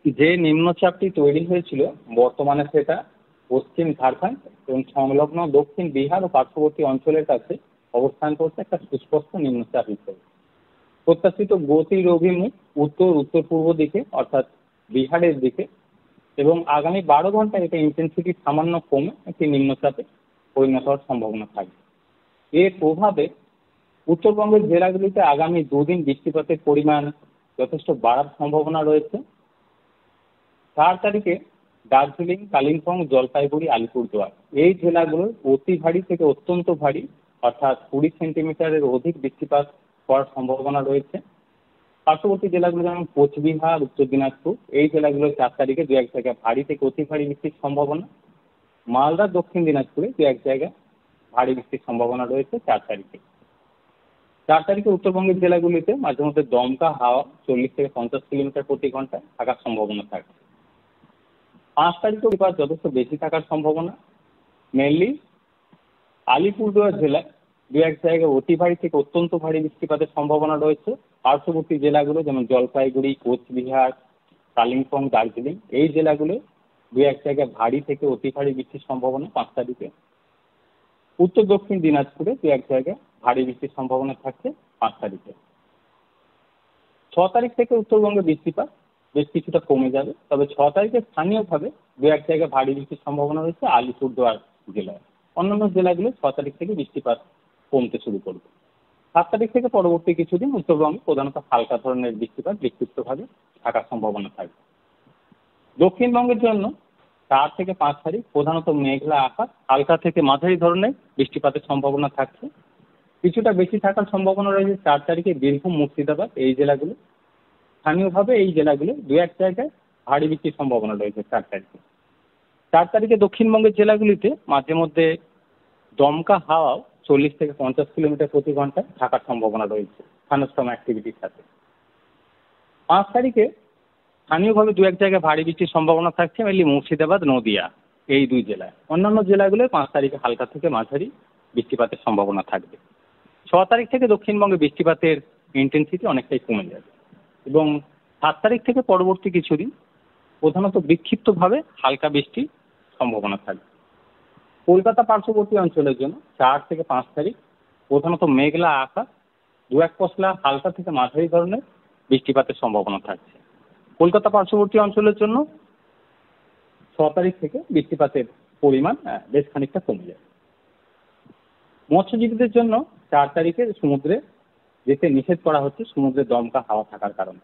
যে নিম্নচাপটি তৈরি হয়েছিল বর্তমানে সেটা পশ্চিম ঝাড়খণ্ড এবং সংলগ্ন দক্ষিণ বিহার ও পার্শ্ববর্তী অঞ্চলের কাছে অবস্থান করছে একটা সুস্পষ্ট নিম্নচাপ হিসেবে। প্রত্যাশিত গতির অভিমুখ উত্তর উত্তর পূর্ব দিকে অর্থাৎ বিহারের দিকে, এবং আগামী 12 ঘন্টায় এটা ইন্টেন্সিটি সামান্য কমে একটি নিম্নচাপে পরিণত হওয়ার সম্ভাবনা থাকবে। এর প্রভাবে উত্তরবঙ্গের জেলাগুলিতে আগামী 2 দিন বৃষ্টিপাতের পরিমাণ যথেষ্ট বাড়ার সম্ভাবনা রয়েছে। 4 তারিখে দার্জিলিং, কালিম্পং, জলপাইগুড়ি, আলিপুরদুয়ার এই জেলাগুলোর অতি ভারী থেকে অত্যন্ত ভারী অর্থাৎ 20 সেন্টিমিটারের অধিক বৃষ্টিপাত হওয়ার সম্ভাবনা রয়েছে। পার্শ্ববর্তী জেলাগুলো যেমন কোচবিহার, উত্তর দিনাজপুর এই জেলাগুলো 4 তারিখে দু এক জায়গায় ভারী থেকে অতি ভারী বৃষ্টির সম্ভাবনা। মালদা, দক্ষিণ দিনাজপুরে দু এক জায়গায় ভারী বৃষ্টির সম্ভাবনা রয়েছে 4 তারিখে। 4 তারিখে উত্তরবঙ্গের জেলাগুলিতে মাঝে মধ্যে দমকা হাওয়া 40 থেকে 50 কিলোমিটার প্রতি ঘন্টায় থাকার সম্ভাবনা থাকে। 5 তারিখে বৃষ্টিপাত যথেষ্ট বেশি থাকার সম্ভাবনা। মেনলি আলিপুরদুয়ার জেলায় দু এক জায়গায় অতি ভারী থেকে অত্যন্ত ভারী বৃষ্টিপাতের সম্ভাবনা রয়েছে। পার্শ্ববর্তী জেলাগুলো যেমন জলপাইগুড়ি, কোচবিহার, কালিম্পং, দার্জিলিং এই জেলাগুলো দু এক জায়গায় ভারী থেকে অতি ভারী বৃষ্টির সম্ভাবনা 5 তারিখে। উত্তর দক্ষিণ দিনাজপুরে দু এক জায়গায় ভারী বৃষ্টির সম্ভাবনা থাকছে 5 তারিখে। 6 তারিখ থেকে উত্তরবঙ্গে বৃষ্টিপাত বেশ কিছুটা কমে যাবে, তবে 6 তারিখে স্থানীয়ভাবে দু এক জায়গায় ভারী বৃষ্টির সম্ভাবনা রয়েছে আলিপুরদুয়ার জেলায়। অন্যান্য জেলাগুলো 6 তারিখ থেকে বৃষ্টিপাত কমতে শুরু করবে। 7 তারিখ থেকে পরবর্তী কিছুদিন উত্তরবঙ্গে প্রধানত হালকা ধরনের বৃষ্টিপাত বিক্ষিপ্তভাবে থাকার সম্ভাবনা থাকবে। দক্ষিণবঙ্গের জন্য 4 থেকে 5 তারিখ প্রধানত মেঘলা আকাশ, হালকা থেকে মাঝারি ধরনের বৃষ্টিপাতের সম্ভাবনা থাকছে। কিছুটা বেশি থাকার সম্ভাবনা রয়েছে 4 তারিখে বীরভূম, মুর্শিদাবাদ এই জেলাগুলো। স্থানীয়ভাবে এই জেলাগুলো দু এক জায়গায় ভারী বৃষ্টির সম্ভাবনা রয়েছে 4 তারিখে। 4 তারিখে দক্ষিণবঙ্গের জেলাগুলিতে মাঝে মধ্যে দমকা হাওয়াও 40 থেকে 50 কিলোমিটার প্রতি ঘন্টায় থাকার সম্ভাবনা রয়েছে থান্ডারস্টর্ম অ্যাক্টিভিটির সাথে। 5 তারিখে স্থানীয়ভাবে দু এক জায়গায় ভারী বৃষ্টির সম্ভাবনা থাকছে মেনলি মুর্শিদাবাদ, নদিয়া এই 2 জেলায়। অন্যান্য জেলাগুলোয় 5 তারিখে হালকা থেকে মাঝারি বৃষ্টিপাতের সম্ভাবনা থাকবে। 6 তারিখ থেকে দক্ষিণবঙ্গে বৃষ্টিপাতের ইন্টেন্সিটি অনেকটাই কমে যাবে এবং 7 তারিখ থেকে পরবর্তী কিছুদিন প্রধানত বিক্ষিপ্তভাবে হালকা বৃষ্টির সম্ভাবনা থাকবে। কলকাতা পার্শ্ববর্তী অঞ্চলের জন্য 4 থেকে 5 তারিখ প্রধানত মেঘলা আকাশ, দু এক পশলা হালকা থেকে মাঝারি ধরনের বৃষ্টিপাতের সম্ভাবনা থাকছে। কলকাতা পার্শ্ববর্তী অঞ্চলের জন্য 6 তারিখ থেকে বৃষ্টিপাতের পরিমাণ বেশ খানিকটা কমে যাবে। মৎস্যজীবীদের জন্য 4 তারিখে সমুদ্রে যেতে নিষেধ করা হচ্ছে সমুদ্রে দমকা হাওয়া থাকার কারণে।